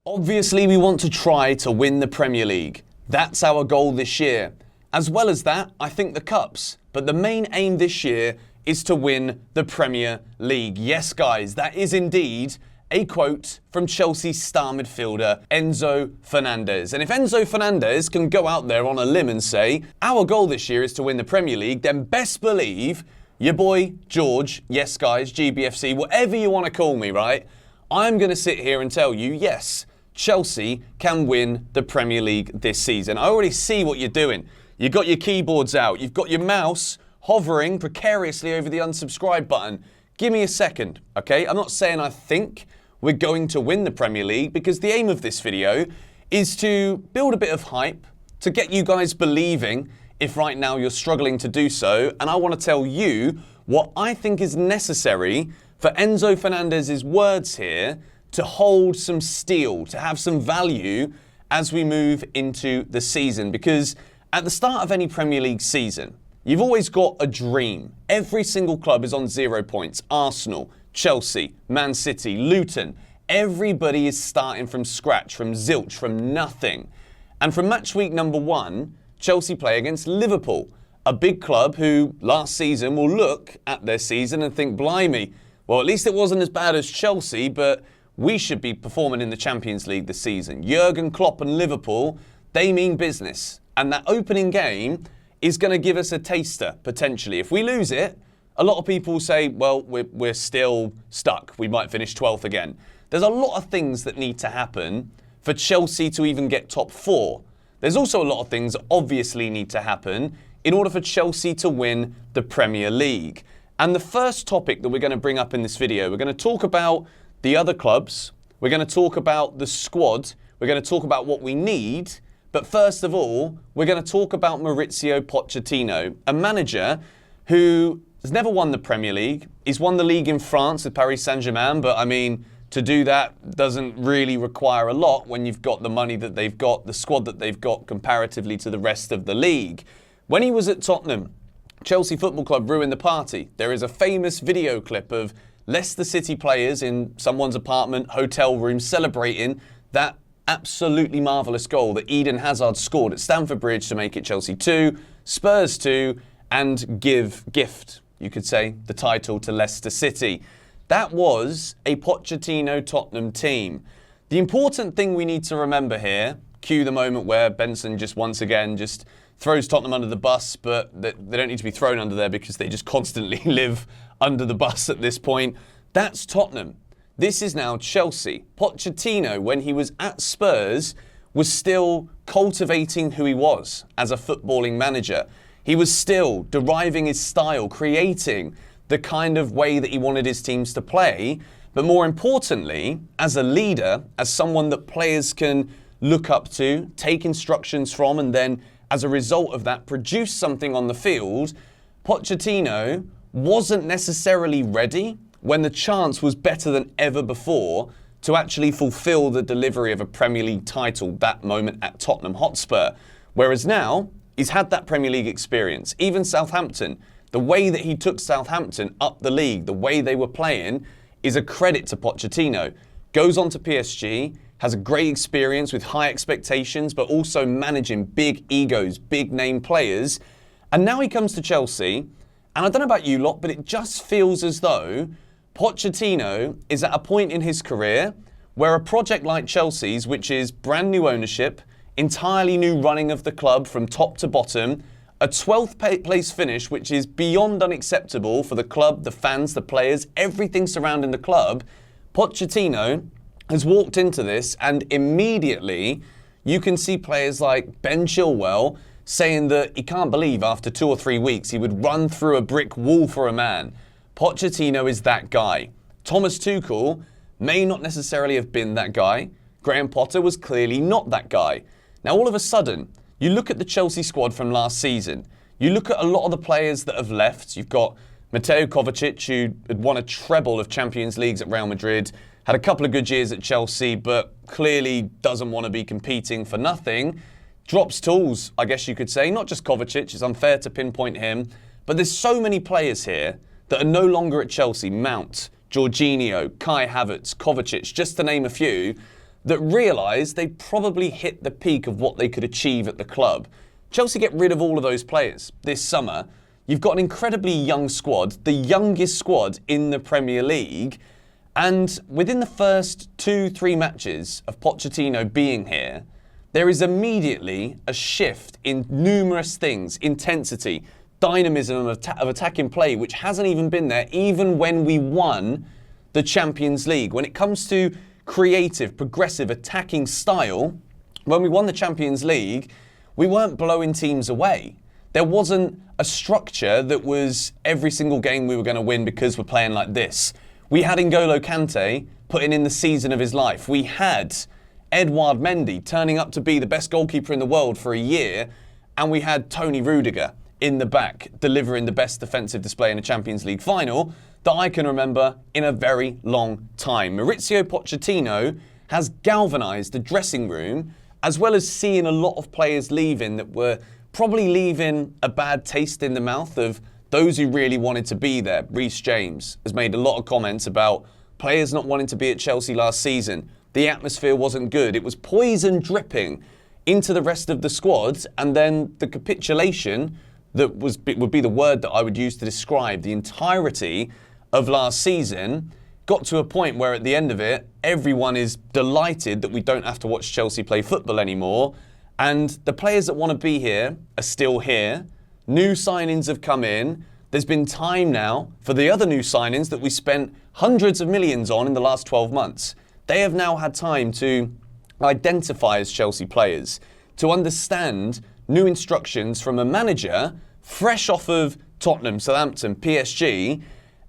Obviously, we want to try to win the Premier League. That's our goal this year. As well as that, I think the Cups. But the main aim this year is to win the Premier League. Yes, guys, that is indeed a quote from Chelsea's star midfielder, Enzo Fernandez. And if Enzo Fernandez can go out there on a limb and say, our goal this year is to win the Premier League, then best believe your boy George, yes, guys, GBFC, whatever you want to call me, right? I'm going to sit here and tell you, yes, Chelsea can win the Premier League this season. I already see what you're doing. You've got your keyboards out. You've got your mouse hovering precariously over the unsubscribe button. Give me a second, okay? I'm not saying I think we're going to win the Premier League, because the aim of this video is to build a bit of hype, to get you guys believing if right now you're struggling to do so. And I want to tell you what I think is necessary for Enzo Fernandez's words here to hold some steel, to have some value as we move into the season. Because at the start of any Premier League season, you've always got a dream. Every single club is on 0 points. Arsenal, Chelsea, Man City, Luton. Everybody is starting from scratch, from zilch, from nothing. And from match week number 1, Chelsea play against Liverpool, a big club who last season will look at their season and think, blimey, well, at least it wasn't as bad as Chelsea, but we should be performing in the Champions League this season. Jurgen Klopp and Liverpool, they mean business. And that opening game is going to give us a taster, potentially. If we lose it, a lot of people say, well, we're still stuck. We might finish 12th again. There's a lot of things that need to happen for Chelsea to even get top 4. There's also a lot of things that obviously need to happen in order for Chelsea to win the Premier League. And the first topic that we're going to bring up in this video, we're going to talk about the other clubs. We're going to talk about the squad. We're going to talk about what we need. But first of all, we're going to talk about Mauricio Pochettino, a manager who has never won the Premier League. He's won the league in France with Paris Saint-Germain, but I mean, to do that doesn't really require a lot when you've got the money that they've got, the squad that they've got comparatively to the rest of the league. When he was at Tottenham, Chelsea Football Club ruined the party. There is a famous video clip of Leicester City players in someone's apartment, hotel room, celebrating that absolutely marvellous goal that Eden Hazard scored at Stamford Bridge to make it Chelsea 2, Spurs 2, and gift, you could say, the title to Leicester City. That was a Pochettino Tottenham team. The important thing we need to remember here, cue the moment where Benson just once again just throws Tottenham under the bus, but they don't need to be thrown under there because they just constantly live under the bus at this point. That's Tottenham. This is now Chelsea. Pochettino, when he was at Spurs, was still cultivating who he was as a footballing manager. He was still deriving his style, creating the kind of way that he wanted his teams to play. But more importantly, as a leader, as someone that players can look up to, take instructions from, and then as a result of that, produce something on the field, Pochettino wasn't necessarily ready when the chance was better than ever before to actually fulfill the delivery of a Premier League title that moment at Tottenham Hotspur. Whereas now, he's had that Premier League experience. Even Southampton, the way that he took Southampton up the league, the way they were playing, is a credit to Pochettino. Goes on to PSG, has a great experience with high expectations, but also managing big egos, big name players. And now he comes to Chelsea, and I don't know about you lot, but it just feels as though Pochettino is at a point in his career where a project like Chelsea's, which is brand new ownership, entirely new running of the club from top to bottom, a 12th place finish, which is beyond unacceptable for the club, the fans, the players, everything surrounding the club. Pochettino has walked into this, and immediately you can see players like Ben Chilwell saying that he can't believe after 2 or 3 weeks he would run through a brick wall for a man. Pochettino is that guy. Thomas Tuchel may not necessarily have been that guy. Graham Potter was clearly not that guy. Now all of a sudden, you look at the Chelsea squad from last season. You look at a lot of the players that have left. You've got Mateo Kovacic, who had won a treble of Champions Leagues at Real Madrid, had a couple of good years at Chelsea, but clearly doesn't want to be competing for nothing. Drops tools, I guess you could say. Not just Kovacic, it's unfair to pinpoint him. But there's so many players here that are no longer at Chelsea. Mount, Jorginho, Kai Havertz, Kovacic, just to name a few, that realised they probably hit the peak of what they could achieve at the club. Chelsea get rid of all of those players this summer. You've got an incredibly young squad, the youngest squad in the Premier League, and within the first 2-3 matches of Pochettino being here, there is immediately a shift in numerous things, intensity, dynamism of attacking play, which hasn't even been there even when we won the Champions League. When it comes to creative, progressive, attacking style, when we won the Champions League, we weren't blowing teams away. There wasn't a structure that was every single game we were going to win because we're playing like this. We had N'Golo Kante putting in the season of his life. We had Edouard Mendy turning up to be the best goalkeeper in the world for a year. And we had Tony Rudiger in the back delivering the best defensive display in a Champions League final that I can remember in a very long time. Mauricio Pochettino has galvanised the dressing room, as well as seeing a lot of players leaving that were probably leaving a bad taste in the mouth of those who really wanted to be there. Reece James has made a lot of comments about players not wanting to be at Chelsea last season. The atmosphere wasn't good. It was poison dripping into the rest of the squad, and then the capitulation that would be the word that I would use to describe the entirety of last season got to a point where at the end of it, everyone is delighted that we don't have to watch Chelsea play football anymore. And the players that want to be here are still here. New signings have come in. There's been time now for the other new signings that we spent hundreds of millions on in the last 12 months. They have now had time to identify as Chelsea players, to understand new instructions from a manager fresh off of Tottenham, Southampton, PSG,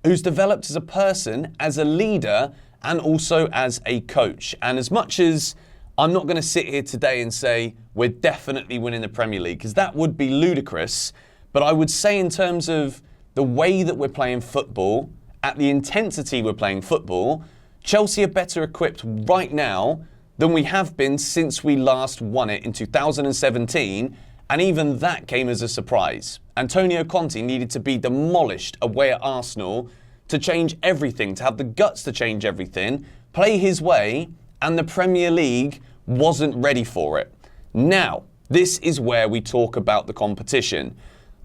who's developed as a person, as a leader, and also as a coach. And as much as I'm not going to sit here today and say we're definitely winning the Premier League, because that would be ludicrous, but I would say in terms of the way that we're playing football, at the intensity we're playing football, Chelsea are better equipped right now than we have been since we last won it in 2017, and even that came as a surprise. Antonio Conte needed to be demolished away at Arsenal to change everything, to have the guts to change everything, play his way, and the Premier League wasn't ready for it. Now, this is where we talk about the competition.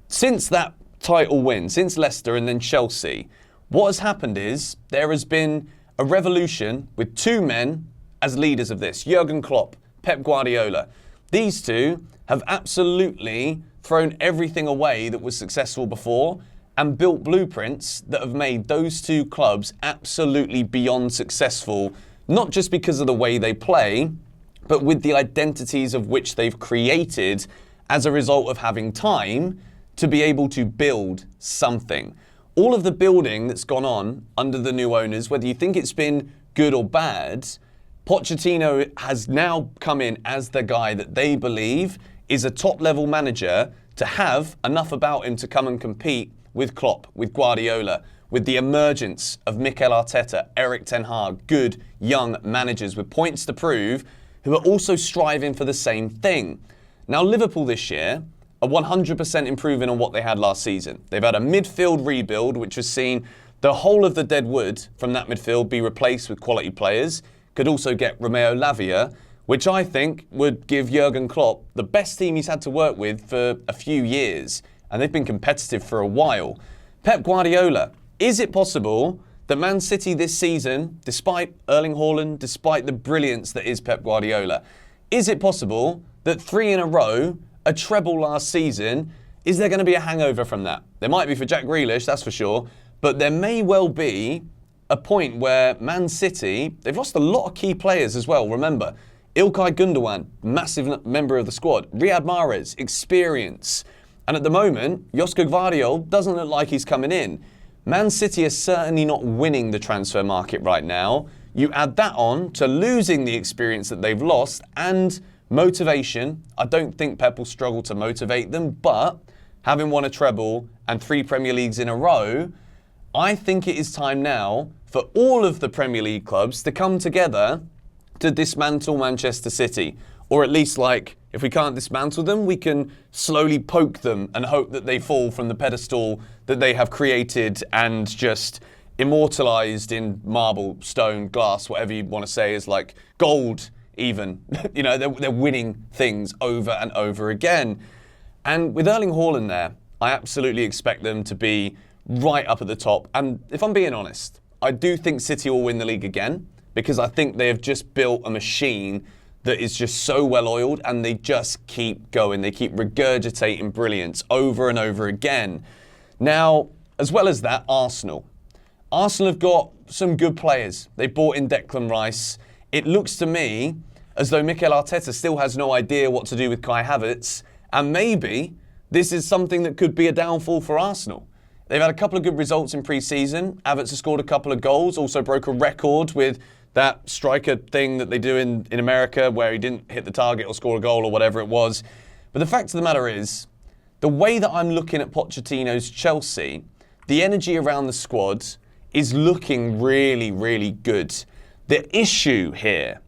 Since that title win, since Leicester and then Chelsea, what has happened is there has been a revolution with two men as leaders of this, Jurgen Klopp, Pep Guardiola. These two have absolutely thrown everything away that was successful before and built blueprints that have made those two clubs absolutely beyond successful, not just because of the way they play, but with the identities of which they've created as a result of having time to be able to build something. All of the building that's gone on under the new owners, whether you think it's been good or bad, Pochettino has now come in as the guy that they believe is a top-level manager to have enough about him to come and compete with Klopp, with Guardiola, with the emergence of Mikel Arteta, Erik ten Hag, good young managers with points to prove, who are also striving for the same thing. Now, Liverpool this year are 100% improving on what they had last season. They've had a midfield rebuild, which has seen the whole of the dead wood from that midfield be replaced with quality players. Could also get Romeo Lavia, which I think would give Jurgen Klopp the best team he's had to work with for a few years. And they've been competitive for a while. Pep Guardiola, is it possible that Man City this season, despite Erling Haaland, despite the brilliance that is Pep Guardiola, is it possible that 3 in a row, a treble last season, is there going to be a hangover from that? There might be for Jack Grealish, that's for sure, but there may well be a point where Man City, they've lost a lot of key players as well. Remember, Ilkay Gundogan, massive member of the squad. Riyad Mahrez, experience. And at the moment, Josko Gvardiol doesn't look like he's coming in. Man City is certainly not winning the transfer market right now. You add that on to losing the experience that they've lost and motivation. I don't think Pep will struggle to motivate them, but having won a treble and 3 Premier Leagues in a row, I think it is time now for all of the Premier League clubs to come together to dismantle Manchester City. Or at least, like, if we can't dismantle them, we can slowly poke them and hope that they fall from the pedestal that they have created and just immortalized in marble, stone, glass, whatever you want to say, is like gold even. You know, they're winning things over and over again. And with Erling Haaland there, I absolutely expect them to be right up at the top. And if I'm being honest, I do think City will win the league again, because I think they have just built a machine that is just so well oiled, and they just keep going. They keep regurgitating brilliance over and over again. Now, as well as that, Arsenal. Arsenal have got some good players. They brought in Declan Rice. It looks to me as though Mikel Arteta still has no idea what to do with Kai Havertz, and maybe this is something that could be a downfall for Arsenal. They've had a couple of good results in pre-season. Havertz has scored a couple of goals, also broke a record with that striker thing that they do in America where he didn't hit the target or score a goal or whatever it was. But the fact of the matter is, the way that I'm looking at Pochettino's Chelsea, the energy around the squad is looking really, really good. The issue here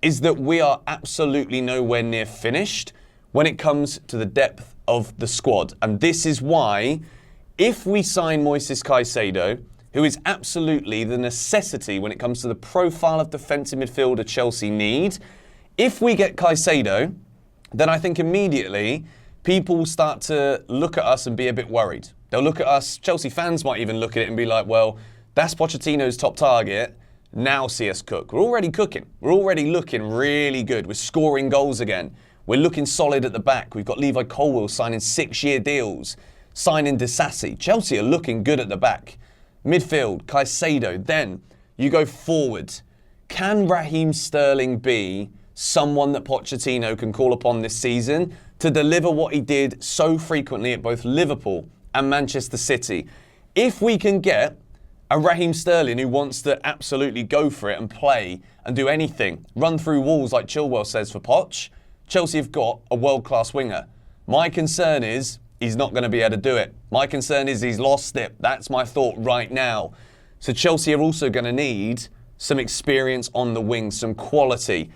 is that we are absolutely nowhere near finished when it comes to the depth of the squad. And this is why, if we sign Moises Caicedo, who is absolutely the necessity when it comes to the profile of defensive midfielder Chelsea need, if we get Caicedo, then I think immediately people will start to look at us and be a bit worried. They'll look at us, Chelsea fans might even look at it and be like, well, that's Pochettino's top target, now see us cook. We're already cooking. We're already looking really good. We're scoring goals again. We're looking solid at the back. We've got Levi Colwill signing 6-year deals, signing Disasi. Chelsea are looking good at the back. Midfield, Caicedo. Then you go forward. Can Raheem Sterling be someone that Pochettino can call upon this season to deliver what he did so frequently at both Liverpool and Manchester City? If we can get a Raheem Sterling who wants to absolutely go for it and play and do anything, run through walls like Chilwell says for Poch, Chelsea have got a world-class winger. My concern is he's not going to be able to do it. My concern is he's lost it. That's my thought right now. So Chelsea are also going to need some experience on the wing, some quality.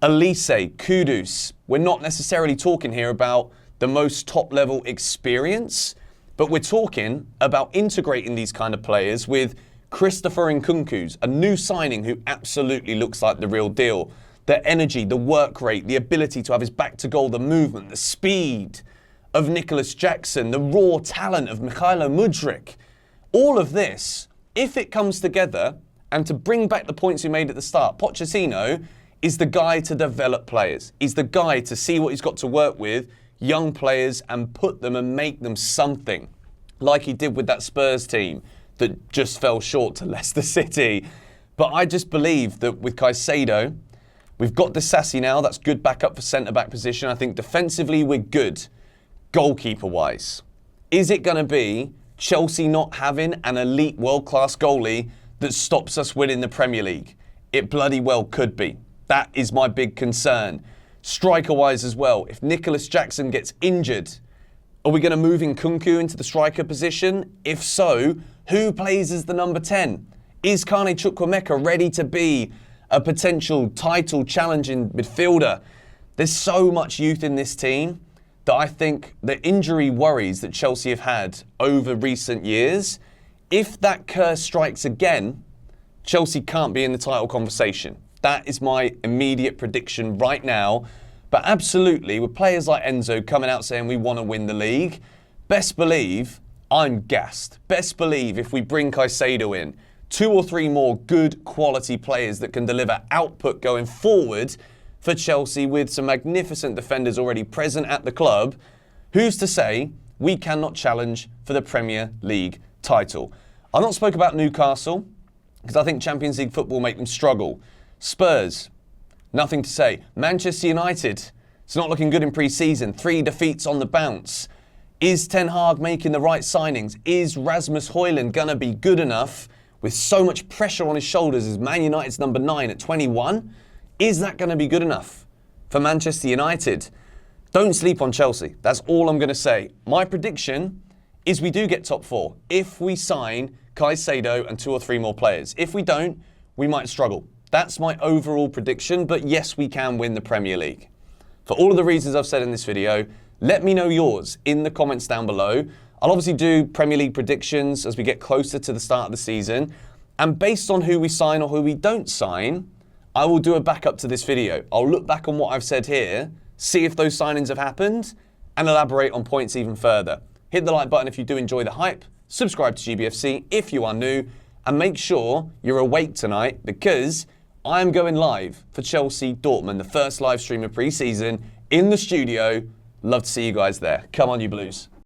Elise, Kudus. We're not necessarily talking here about the most top-level experience, but we're talking about integrating these kind of players with Christopher Nkunku's, a new signing who absolutely looks like the real deal. The energy, the work rate, the ability to have his back to goal, the movement, the speed of Nicholas Jackson, the raw talent of Mykhailo Mudryk. All of this, if it comes together, and to bring back the points we made at the start, Pochettino is the guy to develop players. He's the guy to see what he's got to work with, young players, and put them and make them something, like he did with that Spurs team that just fell short to Leicester City. But I just believe that with Caicedo, we've got Disasi now. That's good backup for centre-back position. I think defensively we're good. Goalkeeper-wise, is it going to be Chelsea not having an elite world-class goalie that stops us winning the Premier League? It bloody well could be. That is my big concern. Striker-wise as well, if Nicholas Jackson gets injured, are we going to move Nkunku into the striker position? If so, who plays as the number 10? Is Kane Chukwuemeka ready to be a potential title challenging midfielder? There's so much youth in this team that I think the injury worries that Chelsea have had over recent years, if that curse strikes again, Chelsea can't be in the title conversation. That is my immediate prediction right now. But absolutely, with players like Enzo coming out saying we want to win the league, best believe I'm gassed. Best believe if we bring Caicedo in, 2 or 3 more good quality players that can deliver output going forward for Chelsea with some magnificent defenders already present at the club, who's to say we cannot challenge for the Premier League title? I've not spoke about Newcastle because I think Champions League football make them struggle. Spurs, nothing to say. Manchester United, it's not looking good in pre-season. 3 defeats on the bounce. Is Ten Hag making the right signings? Is Rasmus Højlund going to be good enough with so much pressure on his shoulders as Man United's number 9 at 21? Is that going to be good enough for Manchester United? Don't sleep on Chelsea. That's all I'm going to say. My prediction is we do get top 4 if we sign Caicedo and 2 or 3 more players. If we don't, we might struggle. That's my overall prediction, but yes, we can win the Premier League. For all of the reasons I've said in this video, let me know yours in the comments down below. I'll obviously do Premier League predictions as we get closer to the start of the season. And based on who we sign or who we don't sign, I will do a backup to this video. I'll look back on what I've said here, see if those signings have happened, and elaborate on points even further. Hit the like button if you do enjoy the hype, subscribe to GBFC if you are new, and make sure you're awake tonight because I am going live for Chelsea Dortmund, the first live stream of pre-season in the studio. Love to see you guys there. Come on, you Blues.